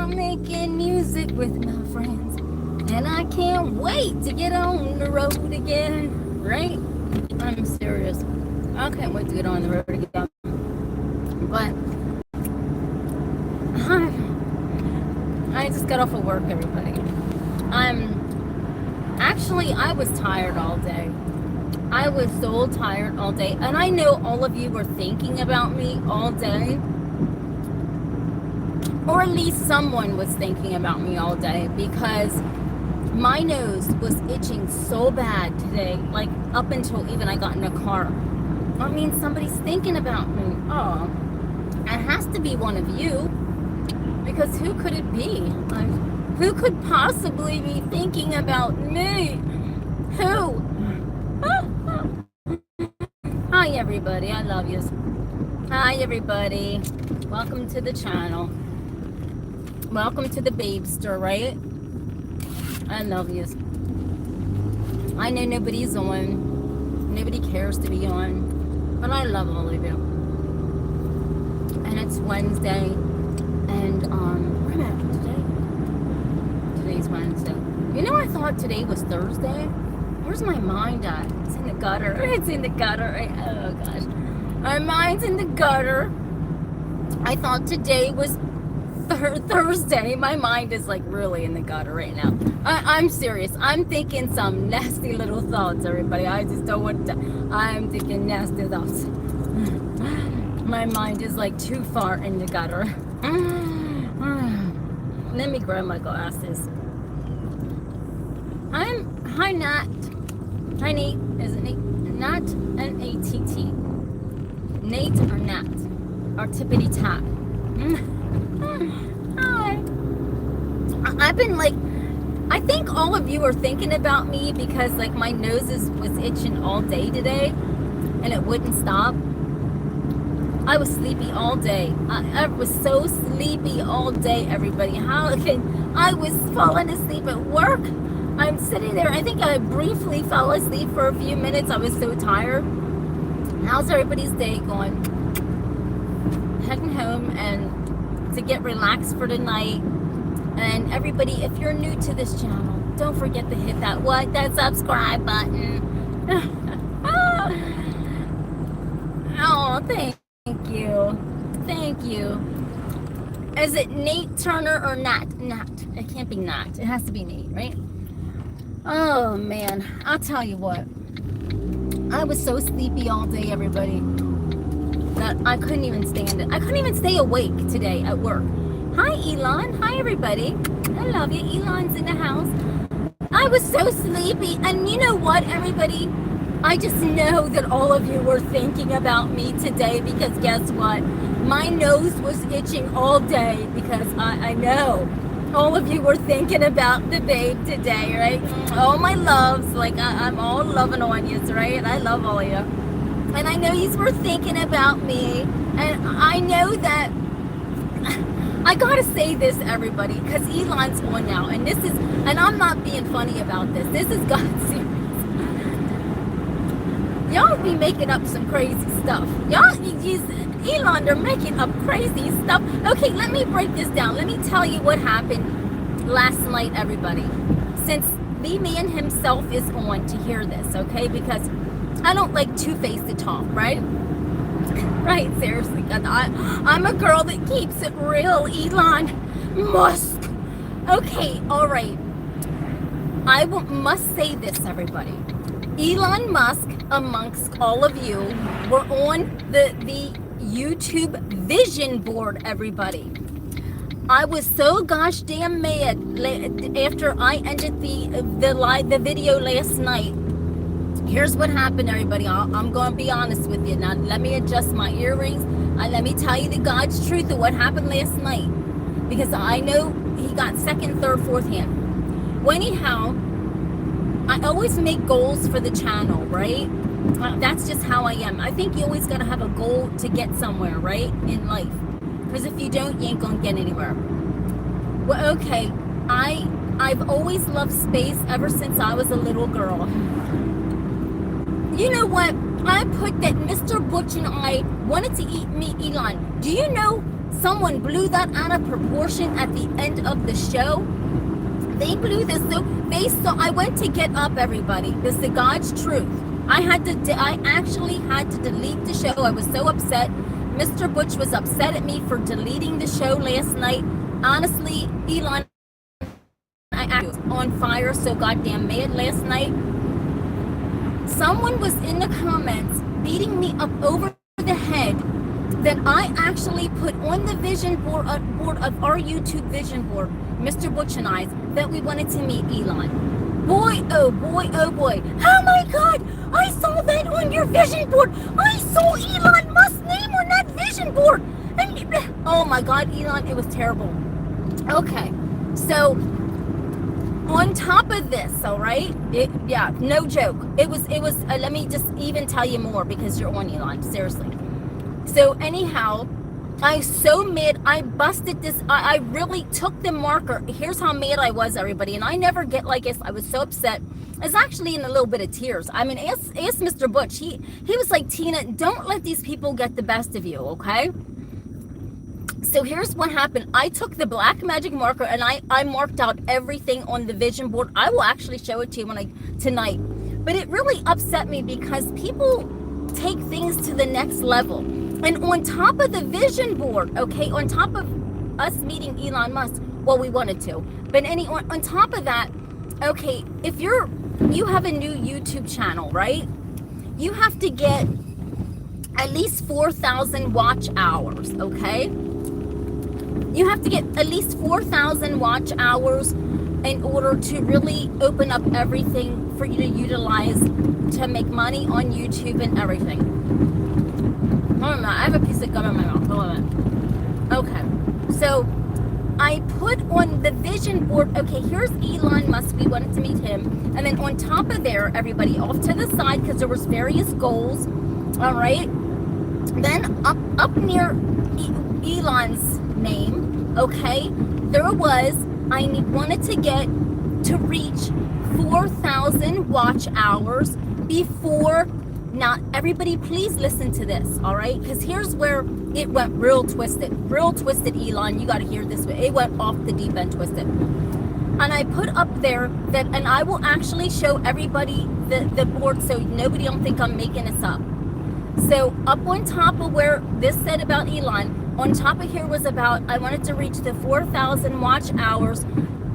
I'm making music with my friends, and I can't wait to get on the road again, right? I'm serious. I can't wait to get on the road again. But I just got off of work, everybody. I was tired all day. I was so tired all day, and I know all of you were thinking about me all day, or at least someone was thinking about me all day, because my nose was itching so bad today, like up until even I got in the car. I mean, somebody's thinking about me. Oh, it has to be one of you, because who could it be? Like, who could possibly be thinking about me? Who? Hi everybody, I love you. Hi everybody, welcome to the channel. Welcome to the Babester, right? I love you. I know nobody's on, nobody cares to be on, but I love all of you. And it's Wednesday, and where am I today? Today's Wednesday. You know, I thought today was Thursday. Where's my mind at? It's in the gutter. It's in the gutter. Oh gosh. My mind's in the gutter. I thought today was Thursday. My mind is like really in the gutter right now. I'm serious. I'm thinking some nasty little thoughts, everybody. I just don't want to. I'm thinking nasty thoughts. My mind is like too far in the gutter. Let me grab my glasses. Hi Nat. Hi Nate, isn't it? Nat, N-A-T-T. Nate or Nat? Or tippity tap. Hi. I've been like, I think all of you are thinking about me because like my nose was itching all day today and it wouldn't stop. I was sleepy all day. I was so sleepy all day, everybody. I was falling asleep at work. I'm sitting there. I think I briefly fell asleep for a few minutes. I was so tired. How's everybody's day going? Heading home and to get relaxed for the night. And everybody, if you're new to this channel, don't forget to hit that subscribe button. Oh, thank you. Thank you. Is it Nate Turner or Nat? Nat. It can't be Nat. It has to be Nate, right? Oh man, I'll tell you what. I was so sleepy all day, everybody, that I couldn't even stand it. I couldn't even stay awake today at work. Hi, Elon. Hi, everybody. I love you. Elon's in the house. I was so sleepy, and you know what, everybody? I just know that all of you were thinking about me today because guess what? My nose was itching all day because I know all of you were thinking about the babe today, right? All my loves, like I'm all loving on you, right? I love all of you. And I know you were thinking about me. And I know that, I gotta say this, everybody, because Elon's on now. And this is, and I'm not being funny about this. This is God's serious. Y'all be making up some crazy stuff. Elon, they're making up crazy stuff. Okay, let me break this down. Let me tell you what happened last night, everybody. Since the man himself is on to hear this, okay? Because I don't like two-faced to talk, right? Right, seriously. I'm a girl that keeps it real, Elon Musk. Okay, all right. I must say this, everybody. Elon Musk, amongst all of you, were on the YouTube vision board, everybody. I was so gosh damn mad after I ended the video last night. Here's what happened, everybody. I'm going to be honest with you. Now, let me adjust my earrings. Let me tell you the God's truth of what happened last night. Because I know he got second, third, fourth hand. Anyhow, I always make goals for the channel, right? That's just how I am. I think you always got to have a goal to get somewhere, right? In life. Because if you don't, you ain't going to get anywhere. Well, okay. I've always loved space ever since I was a little girl. You know what? I put that Mr. Butch and I wanted to meet Elon. Do you know Someone blew that out of proportion at the end of the show. They blew this, so they saw. I went to get up, everybody. This is the God's truth. I actually had to delete the show. I was so upset. Mr. Butch was upset at me for deleting the show last night. Honestly, Elon, I was on fire, so goddamn mad last night. Someone was in the comments beating me up over the head that I actually put on the vision board of our YouTube vision board, Mr. Butch and I, that we wanted to meet Elon. Boy, oh boy, oh boy. Oh my God, I saw that on your vision board. I saw Elon Musk's name on that vision board. And, oh my God, Elon, it was terrible. Okay, so on top of this, all right, yeah, no joke. It was, let me just even tell you more because you're on, Elon, seriously. So anyhow, I so mad, I busted this, I really took the marker. Here's how mad I was, everybody, and I never get like this. I was so upset. I was actually in a little bit of tears. I mean, ask Mr. Butch. He was like, Tina, don't let these people get the best of you, okay? So here's what happened. I took the black magic marker and I marked out everything on the vision board. I will actually show it to you tonight. But it really upset me because people take things to the next level. And on top of the vision board, okay, on top of us meeting Elon Musk, well, we wanted to. But on top of that, okay, if you have a new YouTube channel, right? You have to get at least 4,000 watch hours, okay? You have to get at least 4,000 watch hours in order to really open up everything for you to utilize to make money on YouTube and everything. Hold on, I have a piece of gum in my mouth. Hold on. Okay, so I put on the vision board, okay, here's Elon Musk, we wanted to meet him, and then on top of there, everybody off to the side, because there was various goals, all right, then up near Elon's name, okay, there was, I wanted to reach 4,000 watch hours before. Now, everybody, please listen to this, all right? Because here's where it went real twisted, Elon. You got to hear this. It went off the deep end twisted. And I put up there that, and I will actually show everybody the board so nobody don't think I'm making this up. So up on top of where this said about Elon, on top of here was about, I wanted to reach the 4,000 watch hours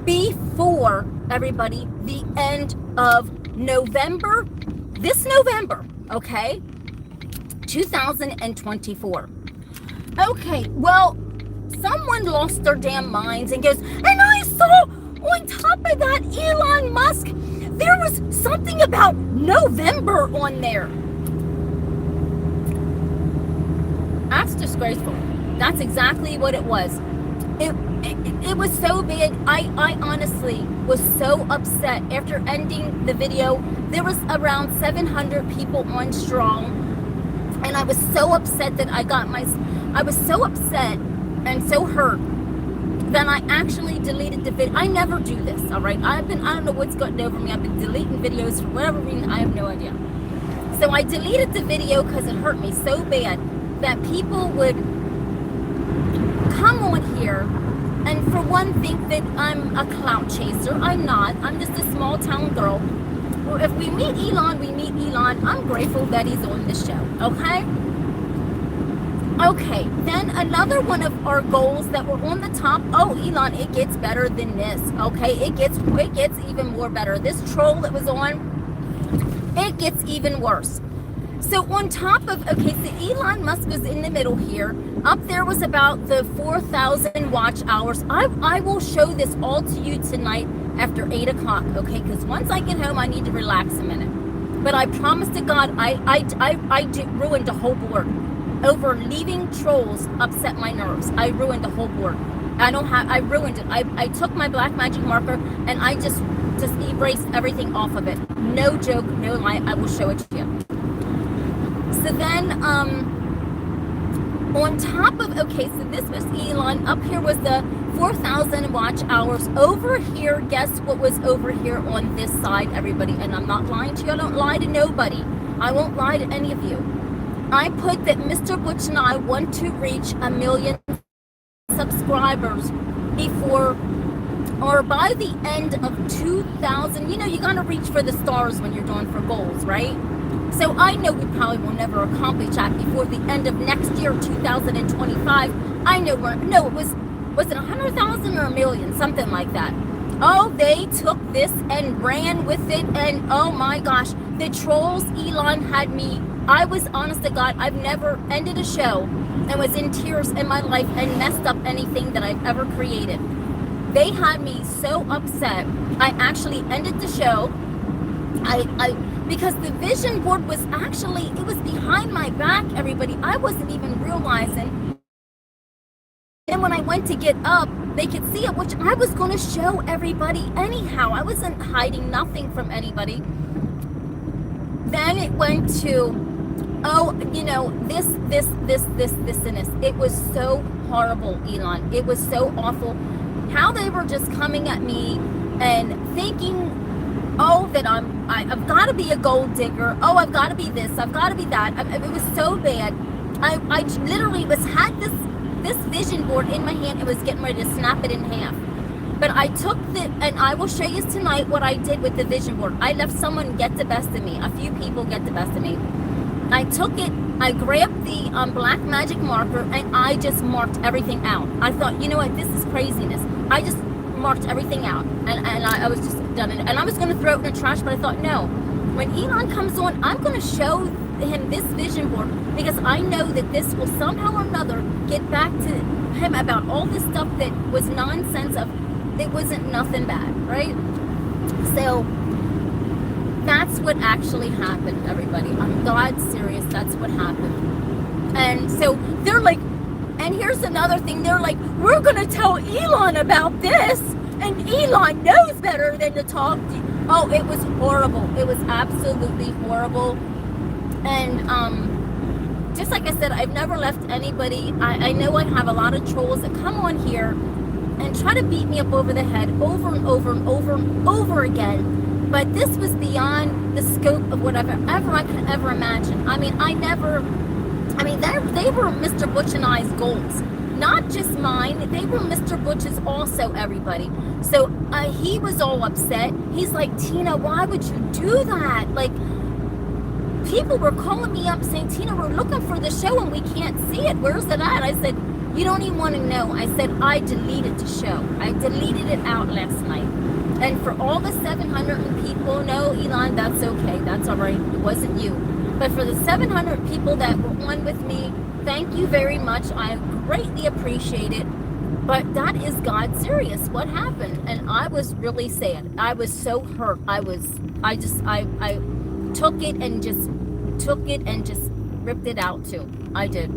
before, everybody, the end of November, this November. Okay, 2024. Okay, well, someone lost their damn minds and goes, and I saw on top of that Elon Musk, there was something about November on there. That's disgraceful. That's exactly what it was. It was so bad. I honestly was so upset after ending the video. There was around 700 people on strong, and I was so upset that I was so upset and so hurt that I actually deleted the video. I never do this, all right? I don't know what's gotten over me. I've been deleting videos for whatever reason. I have no idea. So I deleted the video because it hurt me so bad that people would come on here and for one think that I'm a clout chaser. I'm not. I'm just a small town girl. Well, if we meet Elon, we meet Elon. I'm grateful that he's on this show, okay? Okay, then another one of our goals that were on the top, oh, Elon, it gets better than this, okay? It gets even more better. This troll that was on, it gets even worse. So on top of, okay, so Elon Musk was in the middle here. Up there was about the 4,000 watch hours. I will show this all to you tonight after 8 o'clock, okay? Because once I get home, I need to relax a minute. But I promise to God, I ruined the whole board. Over leaving trolls upset my nerves. I ruined the whole board. I ruined it. I took my black magic marker and I just erased everything off of it. No joke, no lie. I will show it to you. So then, on top of, okay, so this was Elon. Up here was the 4,000 watch hours. Over here, guess what was over here on this side, everybody? And I'm not lying to you. I don't lie to nobody. I won't lie to any of you. I put that Mr. Butch and I want to reach 1 million subscribers before, or by the end of 2000. You know, you gotta reach for the stars when you're doing for goals, right? So I know we probably will never accomplish that before the end of next year, 2025. I know no, it was it 100,000 or a million, something like that. Oh, they took this and ran with it, and oh my gosh, the trolls, Elon had me. I was, honest to God, I've never ended a show and was in tears in my life and messed up anything that I've ever created. They had me so upset. I actually ended the show. Because the vision board was actually, it was behind my back, everybody. I wasn't even realizing. And when I went to get up, they could see it, which I was going to show everybody anyhow. I wasn't hiding nothing from anybody. Then it went to, oh, you know, this, and this. It was so horrible, Elon. It was so awful. How they were just coming at me and thinking, oh, that I've got to be a gold digger. Oh, I've got to be this. I've got to be that. It was so bad. I literally had this vision board in my hand. It was getting ready to snap it in half. But I took and I will show you tonight what I did with the vision board. I let someone get the best of me. A few people get the best of me. I took it, I grabbed the black magic marker, and I just marked everything out. I thought, you know what, this is craziness. I just marked everything out, and I was just done it. And I was going to throw it in the trash, but I thought, no. When Elon comes on, I'm going to show him this vision board, because I know that this will somehow or another get back to him about all this stuff that was nonsense of, it wasn't nothing bad, right? So that's what actually happened, everybody. I'm God serious, that's what happened. And so they're like, and here's another thing, they're like, we're gonna tell Elon about this, and Elon knows better than to talk to you. Oh, it was horrible. It was absolutely horrible. And just like I said, I've never left anybody. I know I have a lot of trolls that come on here and try to beat me up over the head over and over and over and over again. But this was beyond the scope of whatever I could ever imagine. I mean, they were Mr. Butch and I's goals. Not just mine, they were Mr. Butch's also, everybody. So he was all upset. He's like, Tina, why would you do that? Like, people were calling me up saying, Tina, we're looking for the show and we can't see it. Where's it at? I said, you don't even want to know. I said, I deleted the show. I deleted it out last night. And for all the 700 people, no, Elon, that's okay. That's all right. It wasn't you. But for the 700 people that were on with me, thank you very much. I greatly appreciate it. But that is God serious. What happened? And I was really sad. I was so hurt. I took it and just ripped it out too. I did.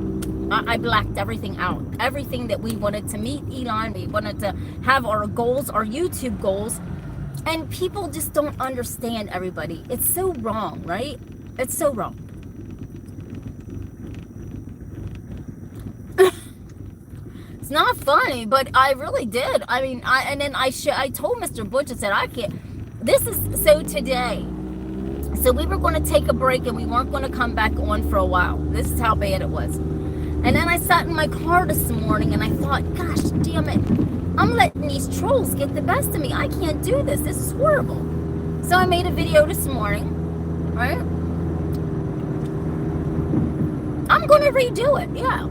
I blacked everything out. Everything that we wanted to meet Elon, we wanted to have our goals, our YouTube goals. And people just don't understand, everybody. It's so wrong, right? It's so wrong. It's not funny, but I really did. I mean, I told Mr. Butch, I said, I can't. This is, so today. So we were going to take a break and we weren't going to come back on for a while. This is how bad it was. And then I sat in my car this morning and I thought, gosh, damn it. I'm letting these trolls get the best of me. I can't do this. This is horrible. So I made a video this morning, right? I'm going to redo it, yeah.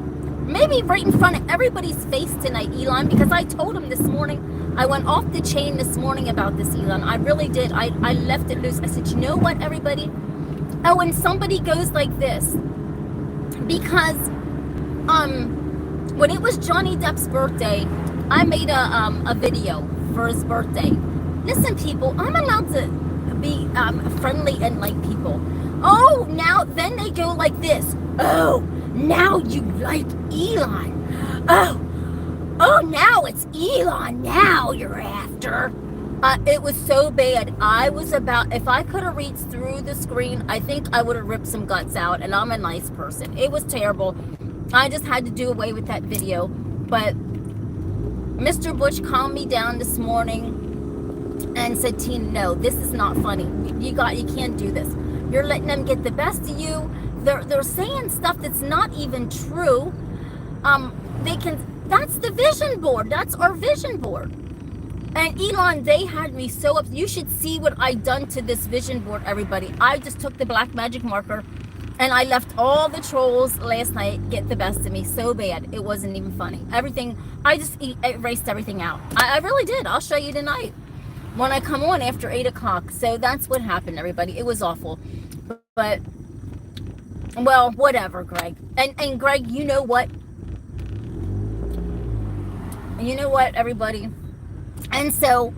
Maybe right in front of everybody's face tonight, Elon, because I told him this morning, I went off the chain this morning about this, Elon. I really did. I left it loose. I said, you know what, everybody? Oh, and somebody goes like this. Because when it was Johnny Depp's birthday, I made a video for his birthday. Listen, people, I'm allowed to be friendly and like people. Oh, now, then they go like this. Oh, now you like Elon. Oh, now it's Elon. Now you're after. It was so bad. I was about, if I could have reached through the screen, I think I would have ripped some guts out, and I'm a nice person. It was terrible. I just had to do away with that video. But Mr. Butch calmed me down this morning and said, Tina, no, this is not funny. You can't do this. You're letting them get the best of you. They're saying stuff that's not even true. That's the vision board. That's our vision board. And Elon, they had me so up. You should see what I done to this vision board, everybody. I just took the black magic marker and I left all the trolls last night get the best of me so bad. It wasn't even funny. Everything, I just erased everything out. I really did. I'll show you tonight when I come on after 8 o'clock. So that's what happened, everybody. It was awful. But, well, whatever, Greg. And Greg, you know what? You know what, everybody? And so,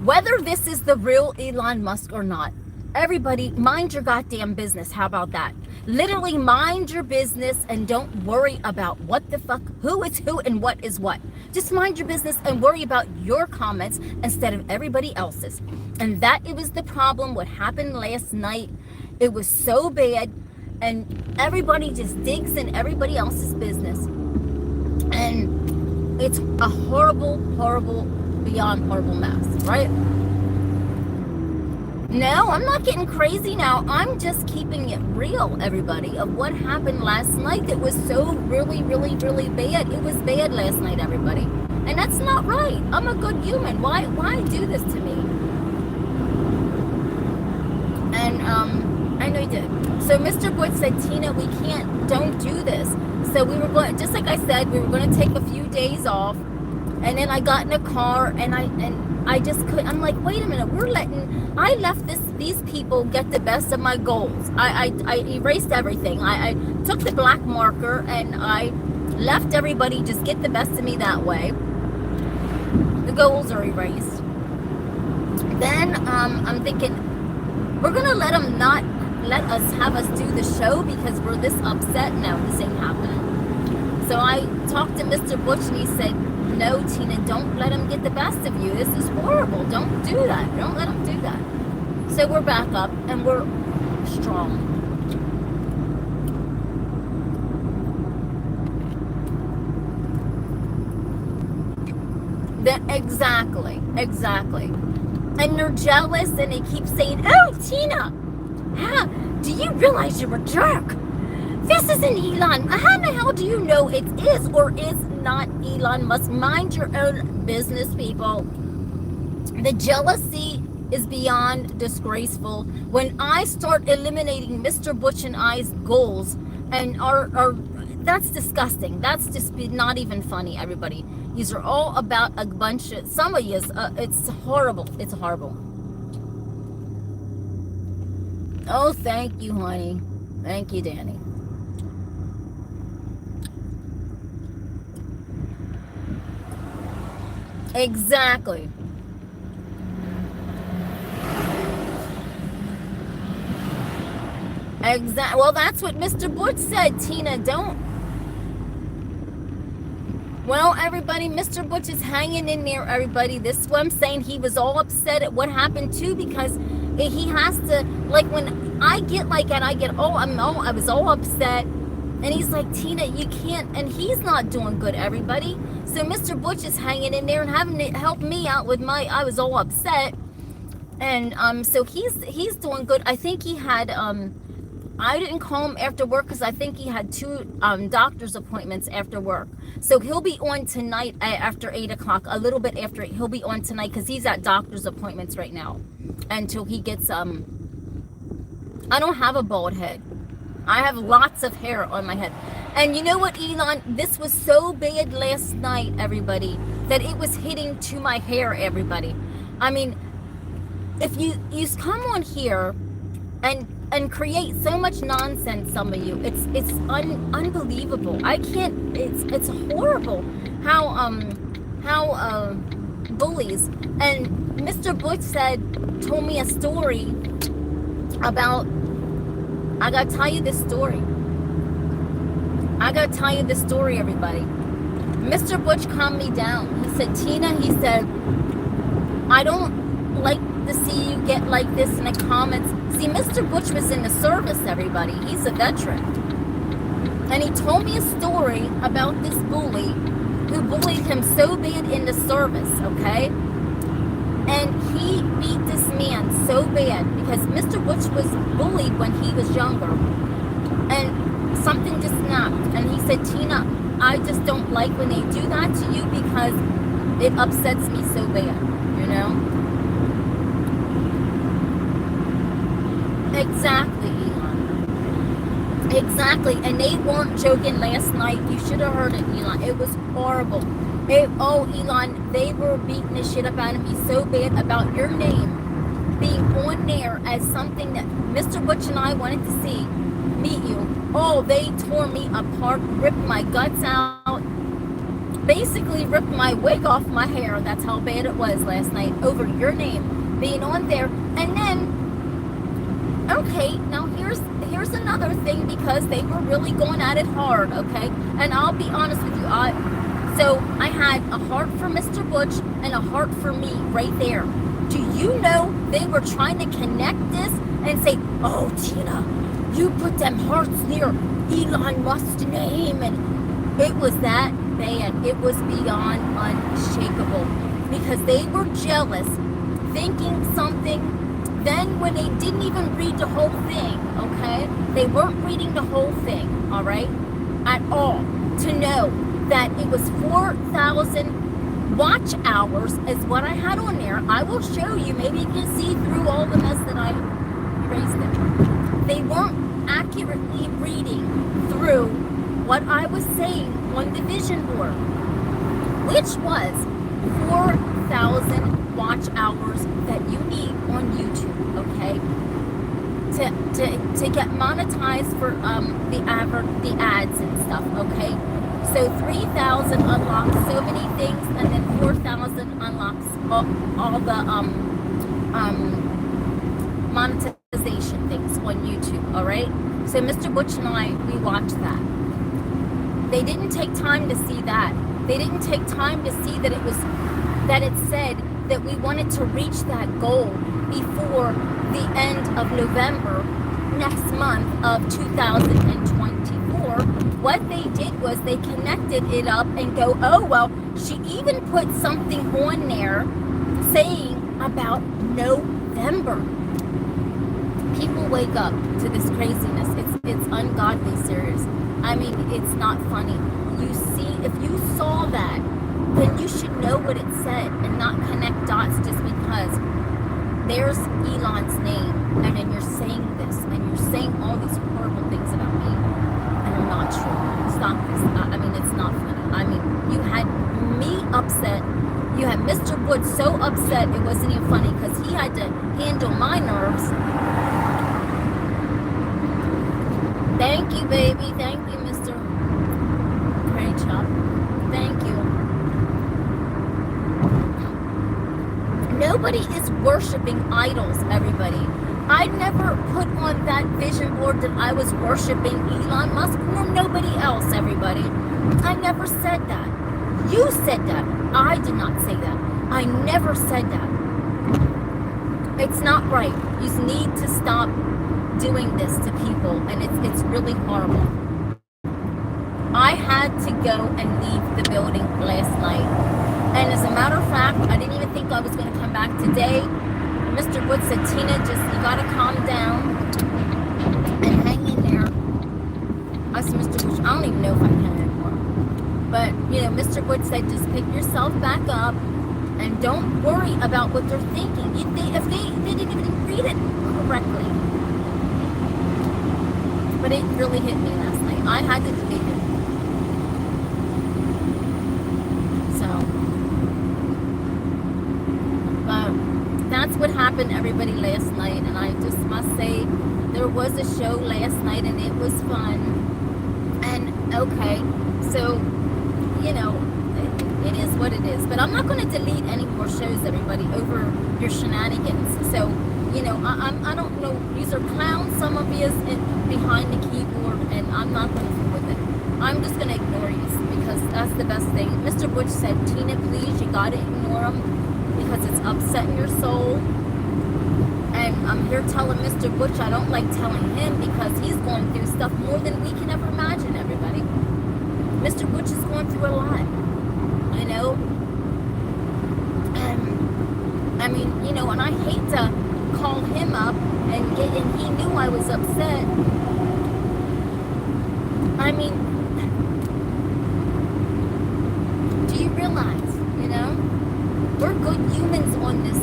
whether this is the real Elon Musk or not, everybody, mind your goddamn business. How about that? Literally mind your business and don't worry about what the fuck, who is who and what is what. Just mind your business and worry about your comments instead of everybody else's. And that it was the problem, what happened last night. It was so bad, and everybody just digs in everybody else's business. And it's a horrible, horrible, beyond horrible mess, right? No, I'm not getting crazy now. I'm just keeping it real, everybody, of what happened last night. It was so really, really, really bad. It was bad last night, everybody. And that's not right. I'm a good human. Why do this to me? And I know you did. So Mr. Butch said, Tina, don't do this. So we were going, just like I said, we were going to take a few days off. And then I got in a car and I just couldn't. I'm like, wait a minute, I left these people get the best of my goals. I erased everything. I took the black marker and I left everybody just get the best of me that way. The goals are erased. Then I'm thinking, we're gonna let them not have us do the show because we're this upset. No, this ain't happening. So I talked to Mr. Butch and he said, no, Tina, don't let him get the best of you. This is horrible. Don't do that. Don't let him do that. So we're back up and we're strong. Exactly. And they're jealous and they keep saying, oh, Tina, do you realize you're a jerk? This isn't Elon. How the hell do you know it is or is not Elon Musk? Mind your own business, people. The jealousy is beyond disgraceful. When I start eliminating Mr. Butch and I's goals, and that's disgusting. That's just not even funny, everybody. These are all about a bunch of, some of you, it's horrible. It's horrible. Oh, thank you, honey. Thank you, Danny. Exactly. Well, that's what Mr. Butch said, Tina, don't. Well, everybody, Mr. Butch is hanging in there, everybody. This is what I'm saying. He was all upset at what happened, too, because he has to, like, when I get like that, I was all upset. And he's like, Tina, you can't, and he's not doing good, everybody. So Mr. Butch is hanging in there and having to help me out with I was all upset. And so he's doing good. I think he had, I didn't call him after work because I think he had 2 doctor's appointments after work. So he'll be on tonight after 8 o'clock, a little bit after. He'll be on tonight because he's at doctor's appointments right now until he gets, I don't have a bald head. I have lots of hair on my head. And you know what, Elon? This was so bad last night, everybody, that it was hitting to my hair, everybody. I mean, if you come on here and create so much nonsense, some of you, it's unbelievable. I can't, it's horrible how bullies. And Mr. Butch told me a story about, I gotta tell you this story. Everybody. Mr. Butch calmed me down. He said, Tina, he said, I don't like to see you get like this in the comments. See, Mr. Butch was in the service, everybody. He's a veteran. And he told me a story about this bully who bullied him so bad in the service, okay? And he beat this man so bad because Mr. Butch was bullied when he was younger. And something just snapped. And he said, Tina, I just don't like when they do that to you because it upsets me so bad, you know? Exactly, Elon. Exactly. And they weren't joking last night. You should have heard it, Elon. It was horrible. Oh, Elon, they were beating the shit up out of me so bad about your name being on there as something that Mr. Butch and I wanted to see, meet you. Oh, they tore me apart, ripped my guts out, basically ripped my wig off my hair. That's how bad it was last night over your name being on there. And then, okay, now here's another thing, because they were really going at it hard, okay? And I'll be honest with you, so I had a heart for Mr. Butch and a heart for me right there. Do you know they were trying to connect this and say, oh, Tina, you put them hearts near Elon Musk's name, and it was that bad. It was beyond unshakable, because they were jealous, thinking something. Then when they didn't even read the whole thing, okay? They weren't reading the whole thing, all right? At all. To know that it was 4,000 watch hours is what I had on there. I will show you. Maybe you can see through all the mess that I erased it. They weren't accurately reading through what I was saying on the vision board, which was 4,000 watch hours that you need on YouTube, okay, to get monetized for the ads and stuff, okay. So 3,000 unlocks so many things, and then 4,000 unlocks all the monetization things on YouTube, all right. So Mr. Butch and I, we watched that. They didn't take time to see that. They didn't take time to see that it said that we wanted to reach that goal before the end of November next month of 2024. What they did was they connected it up and go, oh, well, she even put something on there saying about November. People wake up to this craziness. It's ungodly serious. I mean, it's not funny. You see, if you saw that, then you should know what it said and not connect dots just because there's Elon's name, and then you're saying this, and you're saying all these horrible things about me, and they're not true. Stop this. I mean, it's not funny. I mean, you had me upset. You had Mr. Butch so upset it wasn't even funny, because he had to handle my nerves. Thank you, baby. Thank you, Mr. Great job. Thank you. Nobody is worshiping idols, everybody. I never put on that vision board that I was worshiping Elon Musk or nobody else, everybody. I never said that. You said that. I did not say that. I never said that. It's not right. You need to stop doing this to people, and it's really horrible. I had to go and leave the building last night, and as a matter of fact, I didn't even think I was going to come back today. Mr. Wood said, Tina, you gotta calm down and hang in there. I said, Mr. Wood, I don't even know if I can anymore, but Mr. Wood said, just pick yourself back up and don't worry about what they're thinking. If they didn't even read it correctly. But it really hit me last night. I had to delete it. So, but that's what happened, everybody, last night. And I just must say, there was a show last night and it was fun. And okay, so, it is what it is. But I'm not going to delete any more shows, everybody, over your shenanigans. So, I don't know, these are clowns, some of you behind the keyboard, and I'm not going to fool with it. I'm just going to ignore you because that's the best thing. Mr. Butch said, Tina, please, you got to ignore them because it's upsetting your soul. And I'm here telling Mr. Butch I don't like telling him because he's going through stuff more than we can ever imagine, everybody. Mr. Butch is going through a lot, And, I mean, and I hate to call him up and he knew I was upset. I mean, humans on this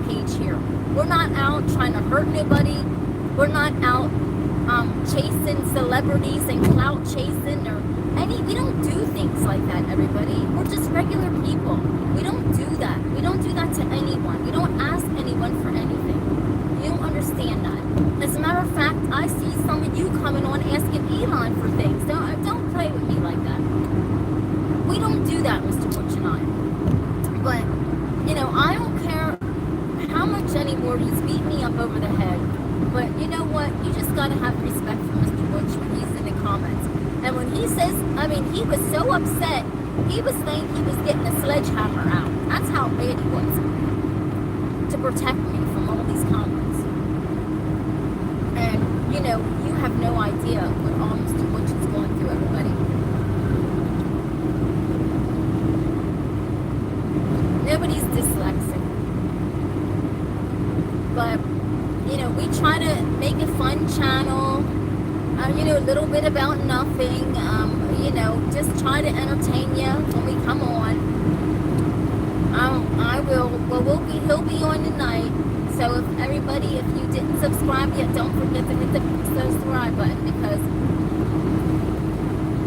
page here. We're not out trying to hurt nobody. We're not out chasing celebrities and clout chasing or we don't do things like that, everybody. We're just regular people. We don't do that. We don't do that to anyone. We don't ask anyone for anything. You don't understand that. As a matter of fact, I see some of you coming on asking Elon for things. Don't play with me like that. We don't do that, Mr. Butch and I. But, you know, I don't care how much anymore he's beat me up over the head. But you know what? You just got to have respect for Mr. Butch when he's in the comments. And when he says, I mean, he was so upset, he was saying he was getting a sledgehammer out. That's how bad he was to protect me from all these comments. And, you know, you have no idea what all Mr. Butch is going through, everybody. Nobody's dyslexic. But, you know, we try to make a fun channel. You know, a little bit about nothing, you know, just try to entertain you when we come on. He'll be on tonight. So if you didn't subscribe yet, don't forget to hit the subscribe button, because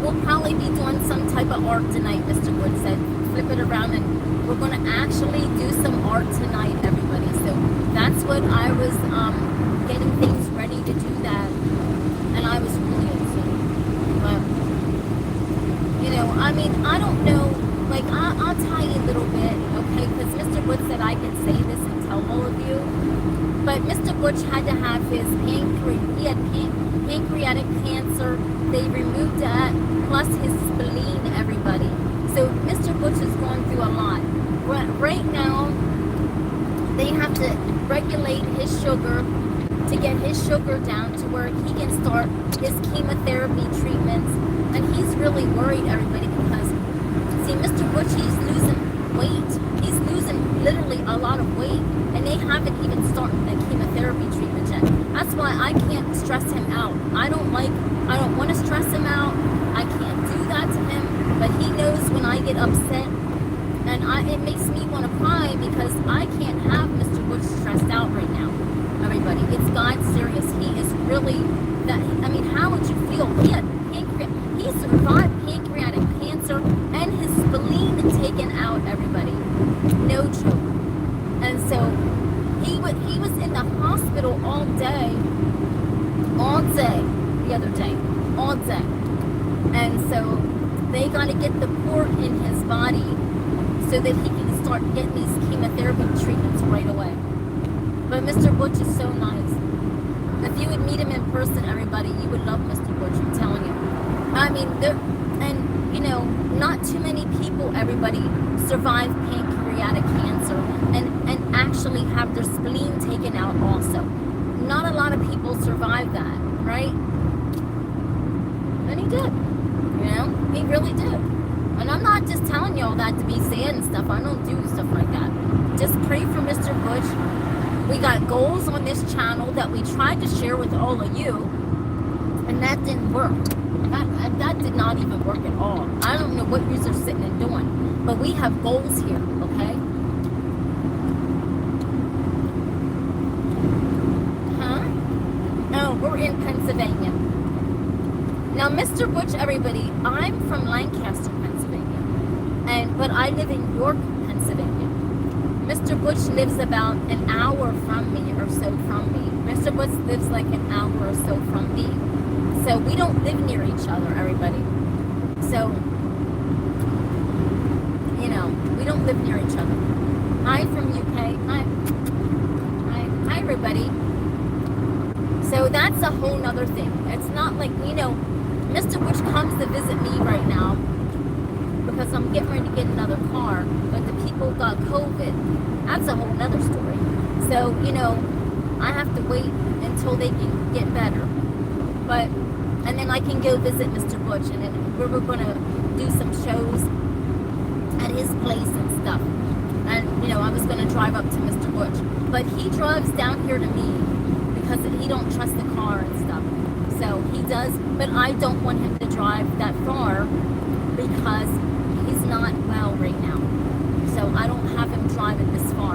we'll probably be doing some type of art tonight, Mr. Wood said. Flip it around and we're going to actually do some art tonight, everybody. So that's what I was getting things ready to do that. And I was really upset. But, you know, I mean, I don't know. Like, I'll tell you a little bit, okay? Because Mr. Wood said I could say this and tell all of you. But Mr. Butch had to have his pancreatic cancer. They removed that, plus his spleen, everybody. So Mr. Butch is going through a lot. Right now, they have to regulate his sugar to get his sugar down to where he can start his chemotherapy treatments. And he's really worried, everybody, because, see, Mr. Butch, he's losing weight. He's losing literally a lot of weight, and they haven't even started the chemotherapy treatment yet. That's why I can't stress him out. I don't want to stress him out. I can't do that to him, but he knows when I get upset, and it makes me want to cry, because I can't have Mr. Butch stressed out right now. Everybody, it's God serious. He is really that. I mean, how would you feel? He survived pancreatic cancer and his spleen taken out, everybody. No joke. And so he was in the hospital all day the other day, all day. And so they got to get the port in his body so that he can start getting these chemotherapy treatments right away. But Mr. Butch is so nice. If you would meet him in person, everybody, you would love Mr. Butch, I'm telling you. I mean, and, you know, not too many people, everybody, survive pancreatic cancer and actually have their spleen taken out also. Not a lot of people survive that, right? And he did. You know, he really did. And I'm not just telling you all that to be sad and stuff. I don't do stuff like that. Just pray for Mr. Butch. We got goals on this channel that we tried to share with all of you, and that didn't work. That did not even work at all. I don't know what you are sitting and doing, but we have goals here, okay? Oh, we're in Pennsylvania. Now, Mr. Butch, everybody, I'm from Lancaster, Pennsylvania, but I live in York, Pennsylvania. Mr. Butch lives about an hour from me or so from me. Mr. Butch lives like an hour or so from me. So we don't live near each other, everybody. So, you know, we don't live near each other. Hi from UK. Hi, everybody. So that's a whole nother thing. It's not like, you know, Mr. Butch comes to visit me right now because I'm getting ready to get another car, but the people got COVID. That's a whole nother story. So, you know, I have to wait until they can get better. And then I can go visit Mr. Butch, and then we're going to do some shows at his place and stuff. And, you know, I was going to drive up to Mr. Butch. But he drives down here to me because he don't trust the car and stuff. So he does, but I don't want him to drive that far because he's not well right now. So I don't have him driving this far.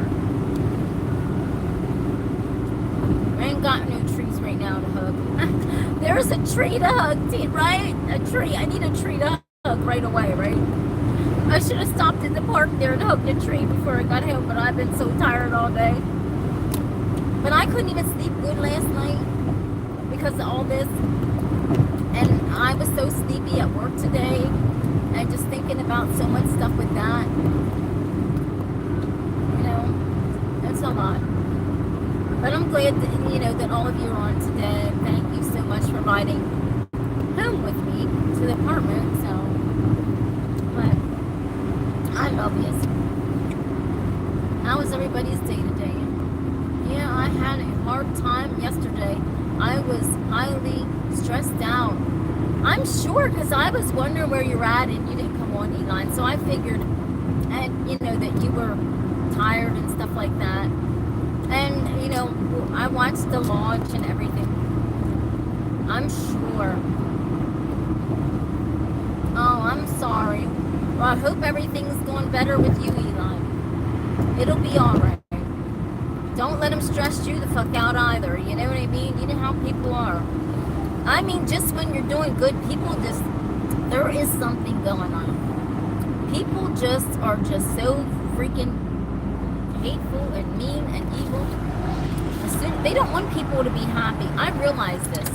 There's a tree to hug, right? A tree. I need a tree to hug right away, right? I should have stopped in the park there and hugged a tree before I got home, but I've been so tired all day. But I couldn't even sleep good last night because of all this. And I was so sleepy at work today. And just thinking about so much stuff with that. You know, it's a lot. But I'm glad that, you know, that all of you are on today. Thank you so much for riding home with me to the apartment. So, but I love you. How was everybody's day today? Yeah, I had a hard time yesterday. I was highly stressed out. I'm sure, because I was wondering where you're at and you didn't come on, Elon. So I figured, and you know, that you were tired and stuff like that. And, you know, I watched the launch and everything. I'm sure. Oh, I'm sorry. Well, I hope everything's going better with you, Elon. It'll be alright. Don't let them stress you the fuck out either. You know what I mean? You know how people are. I mean, just when you're doing good, people just, there is something going on. People just are just so freaking hateful and mean and evil. They don't want people to be happy. I realize this.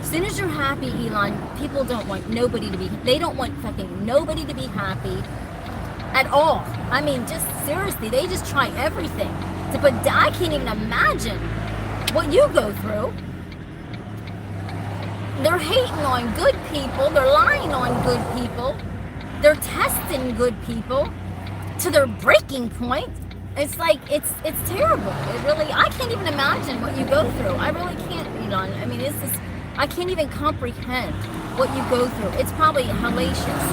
As soon as you're happy, Elon, people don't want nobody to be, they don't want fucking nobody to be happy at all. I mean, just seriously, they just try everything. But I can't even imagine what you go through. They're hating on good people. They're lying on good people. They're testing good people to their breaking point. It's like, it's terrible. It really, I can't even imagine what you go through. I really can't, Elon. I mean, it's just, I can't even comprehend what you go through. It's probably hellacious.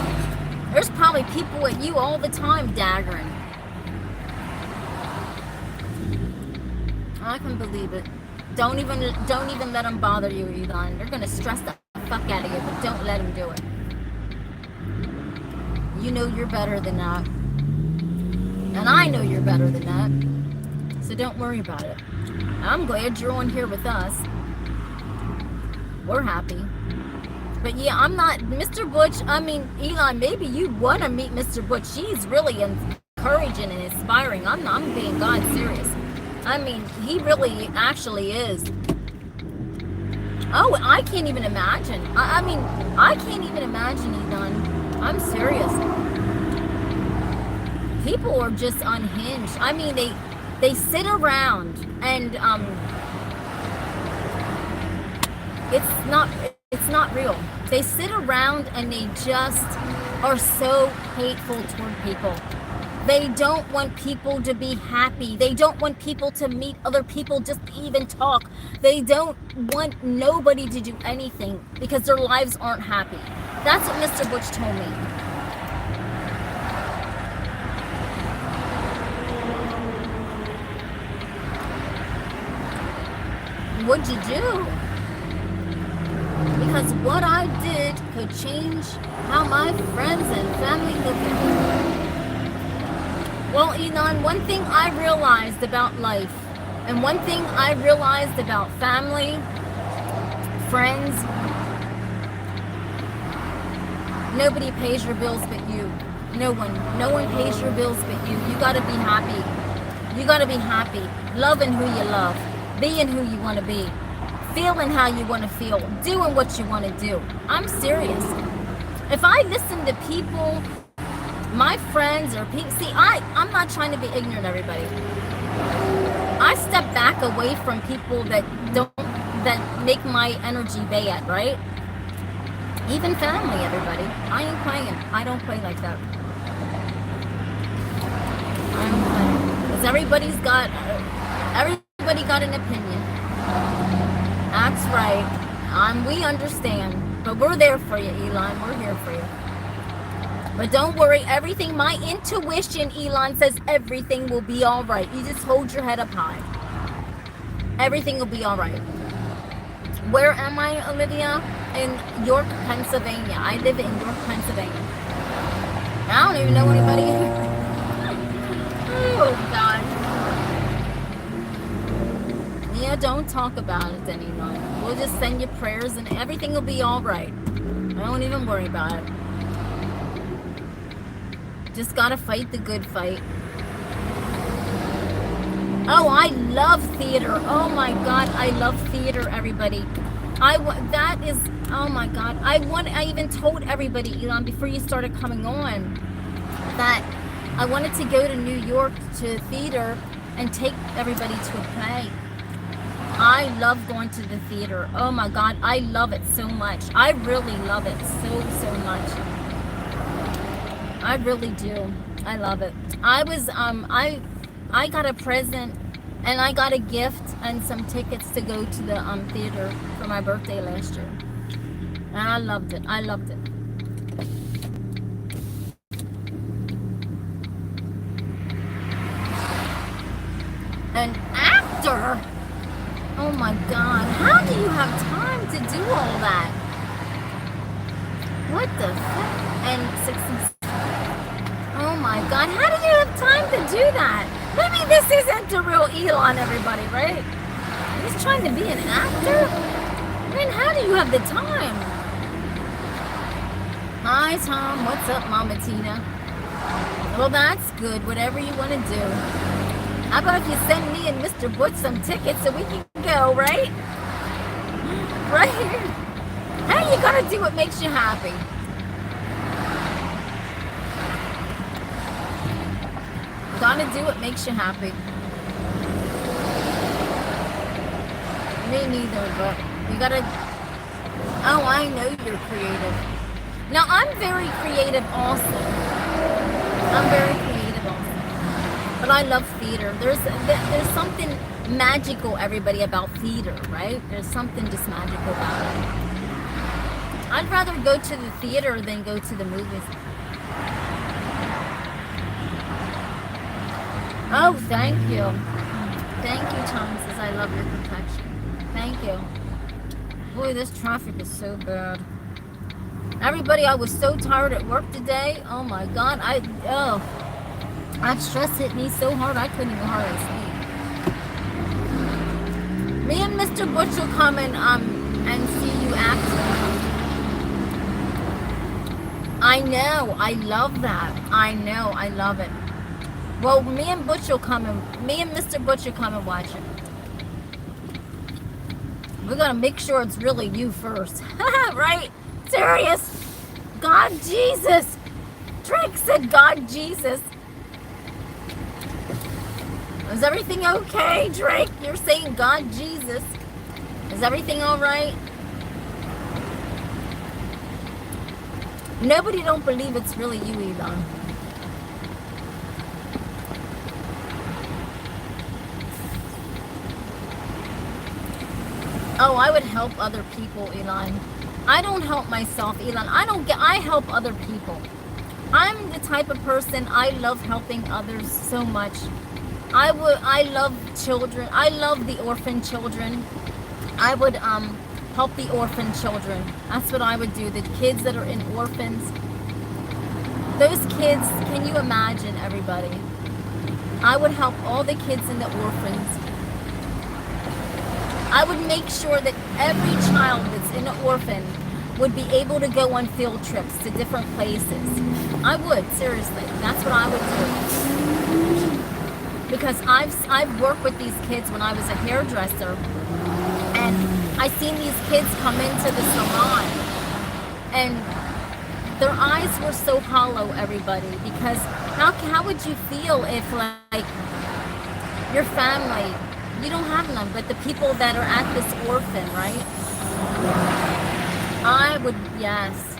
There's probably people at you all the time daggering. I can believe it. Don't even let them bother you, Elon. They're gonna stress the fuck out of you, but don't let them do it. You know you're better than that. And I know you're better than that. So don't worry about it. I'm glad you're on here with us. We're happy. But yeah, I'm not, Mr. Butch, I mean, Elon, maybe you want to meet Mr. Butch. He's really encouraging and inspiring. I'm being God serious. I mean, he really actually is. Oh, I can't even imagine. I mean, I can't even imagine, Elon. I'm serious. People are just unhinged. I mean, they sit around and it's not real. They sit around and they just are so hateful toward people. They don't want people to be happy. They don't want people to meet other people, just even talk. They don't want nobody to do anything because their lives aren't happy. That's what Mr. Butch told me. What'd you do? Because what I did could change how my friends and family look at me. Well, Elon, one thing I realized about life, and one thing I realized about family, friends, nobody pays your bills but you. No one pays your bills but you. You gotta be happy. You gotta be happy. Loving who you love. Being who you want to be, feeling how you want to feel, doing what you want to do. I'm serious. If I listen to people, my friends or people, see, I'm not trying to be ignorant, everybody. I step back away from people that make my energy bad, right? Even family, everybody. I ain't playing. I don't play like that. I don't play. Because everybody got an opinion. That's right. We understand. But we're there for you, Elon. We're here for you. But don't worry. Everything, my intuition, Elon, says everything will be all right. You just hold your head up high. Everything will be all right. Where am I, Olivia? In York, Pennsylvania. I live in York, Pennsylvania. I don't even know anybody here. Oh, God. Yeah, don't talk about it anymore. We'll just send you prayers and everything will be all right. I don't even worry about it. Just gotta fight the good fight. Oh, I love theater. Oh my God, I love theater, everybody. That is, oh my God. I even told everybody, Elon, before you started coming on, that I wanted to go to New York to theater and take everybody to a play. I love going to the theater. Oh my God, I love it so much. I really love it so much. I really do. I love it. I got a present and I got a gift and some tickets to go to the theater for my birthday last year. And I loved it. I loved it. An actor? Oh my God. How do you have time to do all that? What the fuck? And 60. Oh my God. How do you have time to do that? Maybe this isn't the real Elon, everybody, right? He's trying to be an actor? I mean, how do you have the time? Hi, Tom. What's up, Mama Tina? Well, that's good. Whatever you want to do. How about if you send me and Mr. Butch some tickets so we can go, right? Right? Hey, you gotta do what makes you happy. Gotta do what makes you happy. Me neither, but you gotta... Oh, I know you're creative. Now, I'm very creative also. I'm very creative also. But I love theater. There's something magical, everybody, about theater, right? There's something just magical about it. I'd rather go to the theater than go to the movies. Oh, thank you. Thank you, Tom says I love your complexion. Thank you. Boy, this traffic is so bad. Everybody, I was so tired at work today. Oh my God. That stress hit me so hard I couldn't even hardly sleep. Me and Mr. Butch will come and see you acting. I know. I love that. I know. I love it. Well, me and Mr. Butch will come and watch it. We're gonna make sure it's really you first. Right? Serious? God Jesus. Drake said God Jesus. Is everything okay, Drake? You're saying God Jesus. Is everything all right? Nobody don't believe it's really you, Elon. Oh, I would help other people, Elon. I don't help myself, Elon. I help other people. I'm the type of person, I love helping others so much. I love children. I love the orphan children. I would help the orphan children. That's what I would do. The kids that are in orphans. Those kids, can you imagine, everybody? I would help all the kids in the orphans. I would make sure that every child that's in an orphan would be able to go on field trips to different places. I would, seriously. That's what I would do. Because I've worked with these kids when I was a hairdresser, and I seen these kids come into the salon, and their eyes were so hollow, everybody, because how would you feel if, like, your family, you don't have none, but the people that are at this orphan, right? I would, yes.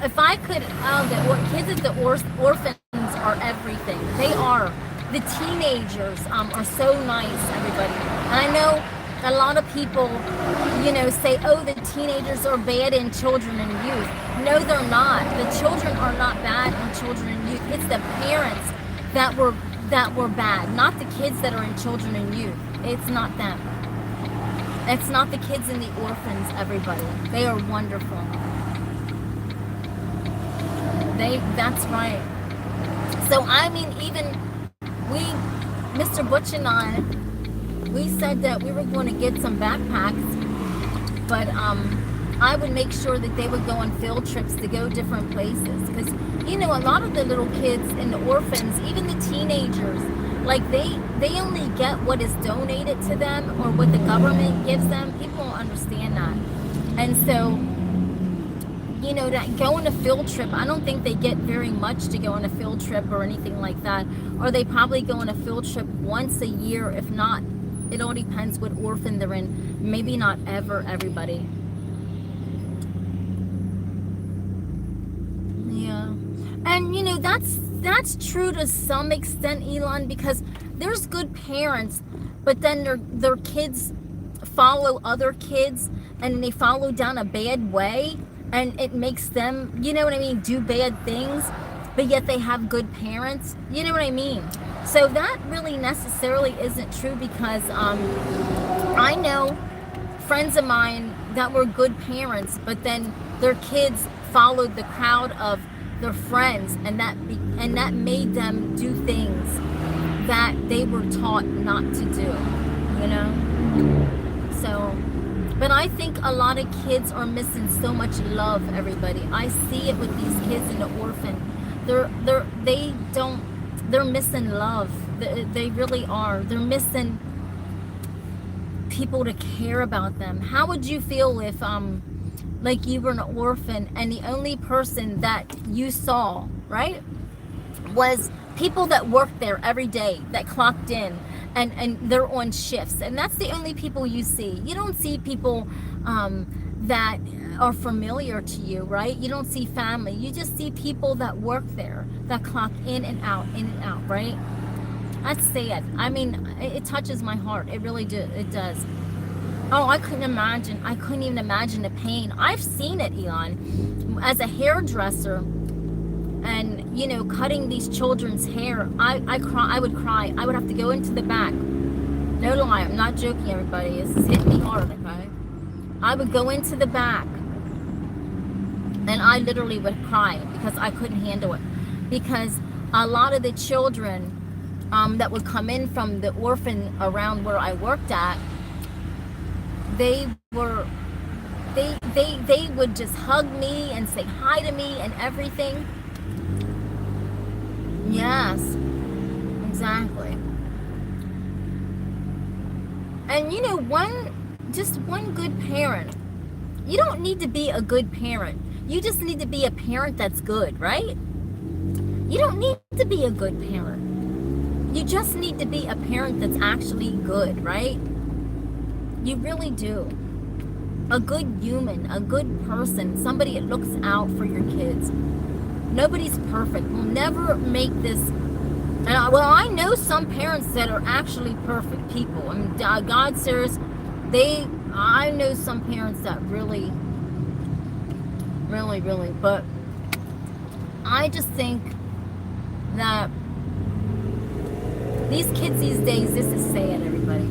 If I could, the kids at the orphans are everything. They are. The teenagers are so nice, everybody. And I know a lot of people, say, oh, the teenagers are bad in children and youth. No, they're not. The children are not bad in children and youth. It's the parents that were bad, not the kids that are in children and youth. It's not them. It's not the kids in the orphans, everybody. They are wonderful. That's right. So, I mean, even Mr. Butch and I, we said that we were going to get some backpacks, but I would make sure that they would go on field trips to go different places, because you know, a lot of the little kids and the orphans, even the teenagers, like they only get what is donated to them or what the government gives them. People don't understand that. And so, you know, that go on a field trip, I don't think they get very much to go on a field trip or anything like that. Or they probably go on a field trip once a year, if not, it all depends what orphan they're in. Maybe not ever, everybody. Yeah. And you know, that's true to some extent, Elon, because there's good parents, but then their kids follow other kids and they follow down a bad way, and it makes them, you know what I mean, do bad things, but yet they have good parents. You know what I mean? So that really necessarily isn't true, because I know friends of mine that were good parents, but then their kids followed the crowd of their friends, and that made them do things that they were taught not to do, you know? So, but I think a lot of kids are missing so much love, everybody. I see it with these kids in the orphan. They're missing love. They really are. They're missing people to care about them. How would you feel if like you were an orphan and the only person that you saw, right, was people that worked there every day, that clocked in, and they're on shifts, and that's the only people you see? You don't see people that are familiar to you, right? You don't see family. You just see people that work there, that clock in and out, right? That's sad. I mean, it touches my heart. It really it does. Oh, I couldn't even imagine the pain. I've seen it, Elon, as a hairdresser, and you know, cutting these children's hair. I would cry. I would have to go into the back. No lie, I'm not joking, everybody. This is hitting me hard, okay? I would go into the back, and I literally would cry because I couldn't handle it. Because a lot of the children that would come in from the orphan around where I worked at, they would just hug me and say hi to me and everything. Yes, exactly. And you know, just one good parent. You don't need to be a good parent. You just need to be a parent that's good, right? You don't need to be a good parent. You just need to be a parent that's actually good, right? You really do. A good human, a good person, somebody that looks out for your kids. Nobody's perfect. We'll never make this. Well, I know some parents that are actually perfect people. I mean, God serious. I know some parents that really, but I just think that these kids these days, this is sad, everybody.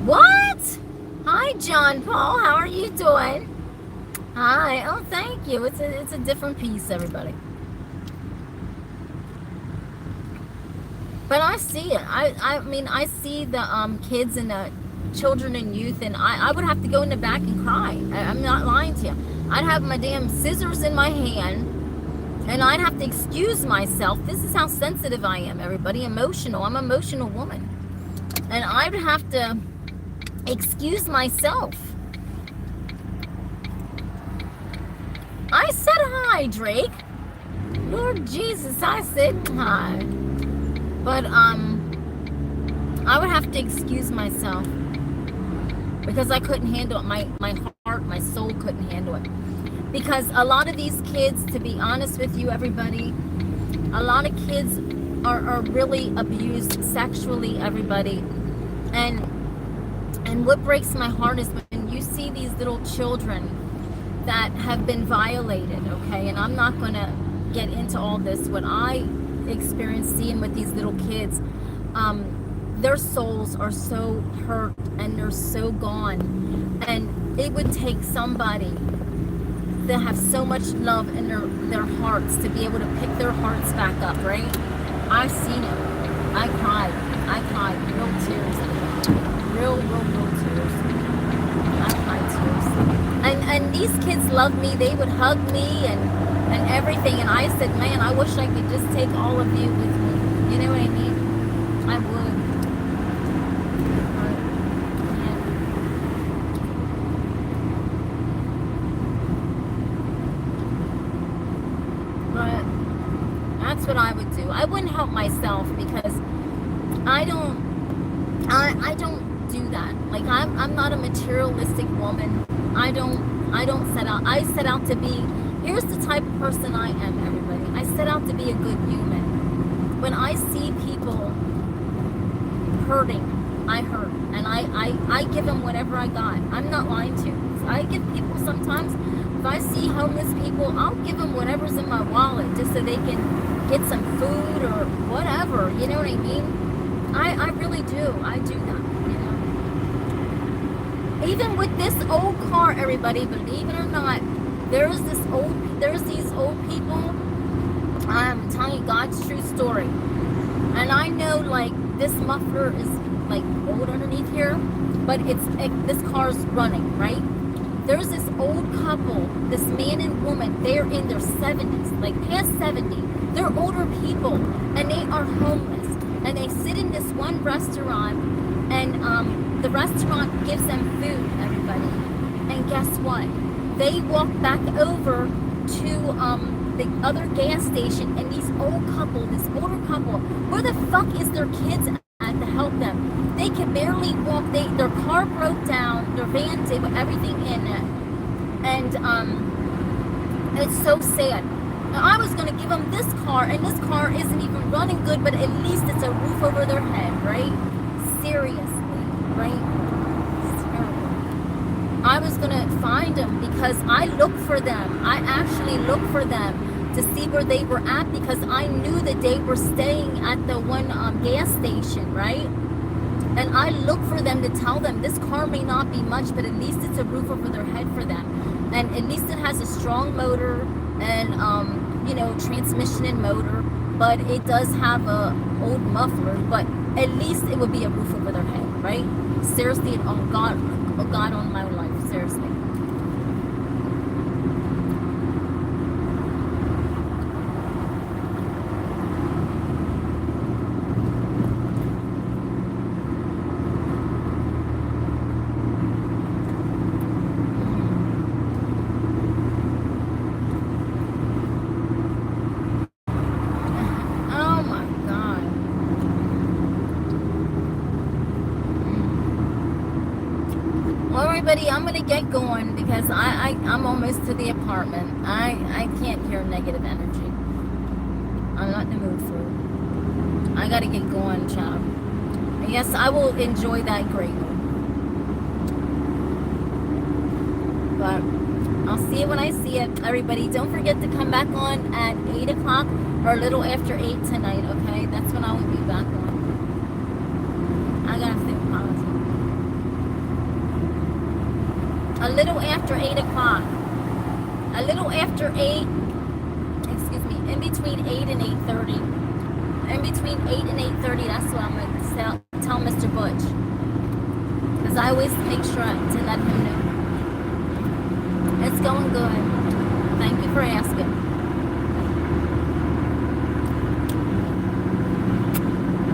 What? Hi, John Paul. How are you doing? Hi. Oh, thank you. It's a different piece, everybody. But I see it. I mean, I see the kids and the children and youth, and I would have to go in the back and cry. I'm not lying to you. I'd have my damn scissors in my hand, and I'd have to excuse myself. This is how sensitive I am, everybody. Emotional. I'm an emotional woman. And I'd have to excuse myself. I said hi, Drake. Lord Jesus, I said hi. But I would have to excuse myself because I couldn't handle it. My heart, my soul couldn't handle it. Because a lot of these kids, to be honest with you, everybody, a lot of kids are really abused sexually, everybody. And what breaks my heart is when you see these little children that have been violated, okay? And I'm not going to get into all this, what I experienced seeing with these little kids. Their souls are so hurt and they're so gone. And it would take somebody that have so much love in their hearts to be able to pick their hearts back up, right? I've seen it. I cried. I cried real tears. Real tears. I cried tears. And these kids loved me. They would hug me and everything. And I said, man, I wish I could just take all of you with me. You know what I mean? I would. What I would do. I wouldn't help myself because I don't do that. Like I'm not a materialistic woman. I don't set out. I set out to be, here's the type of person I am, everybody. I set out to be a good human. When I see people hurting, I hurt. And I give them whatever I got. I'm not lying to you. I give people sometimes, if I see homeless people, I'll give them whatever's in my wallet just so they can get some food or whatever, you know what I mean? I really do. I do that, you know. Even with this old car, everybody, believe it or not, there's these old people. I'm telling you God's true story. And I know like this muffler is like old underneath here, but this car's running, right? There's this old couple, this man and woman, they're in their 70s, like past 70. They're older people, and they are homeless. And they sit in this one restaurant, and the restaurant gives them food, everybody. And guess what? They walk back over to the other gas station, and this older couple, where the fuck is their kids at to help them? They can barely walk. Their car broke down. Their van did with everything in it, and it's so sad. Now, I was going to give them this car, and this car isn't even running good, but at least it's a roof over their head, right? Seriously, right? It's terrible. I was going to find them because I look for them. I actually look for them to see where they were at because I knew that they were staying at the one gas station, right? And I look for them to tell them this car may not be much, but at least it's a roof over their head for them. And at least it has a strong motor and, you know, transmission and motor, but it does have a old muffler, but at least it would be a roof over their head, right? Seriously, oh God on my life, seriously. I'm gonna get going because I'm almost to the apartment. I can't hear negative energy. I'm not in the mood for it. I gotta get going, child. And yes, I will enjoy that greatly. But I'll see it when I see it. Everybody, don't forget to come back on at 8 o'clock or a little after 8 tonight, okay? That's when I will be back on. I gotta think positive. A little after 8 o'clock. A little after 8, excuse me, in between 8 and 8:30. In between 8 and 8:30, that's what I'm going to tell Mr. Butch. Because I always make sure to let him know. It's going good. Thank you for asking.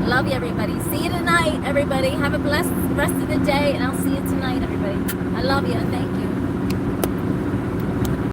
Love you, everybody. See you tonight, everybody. Have a blessed rest of the day, and I'll see you tonight, everybody. I love you. Thank you.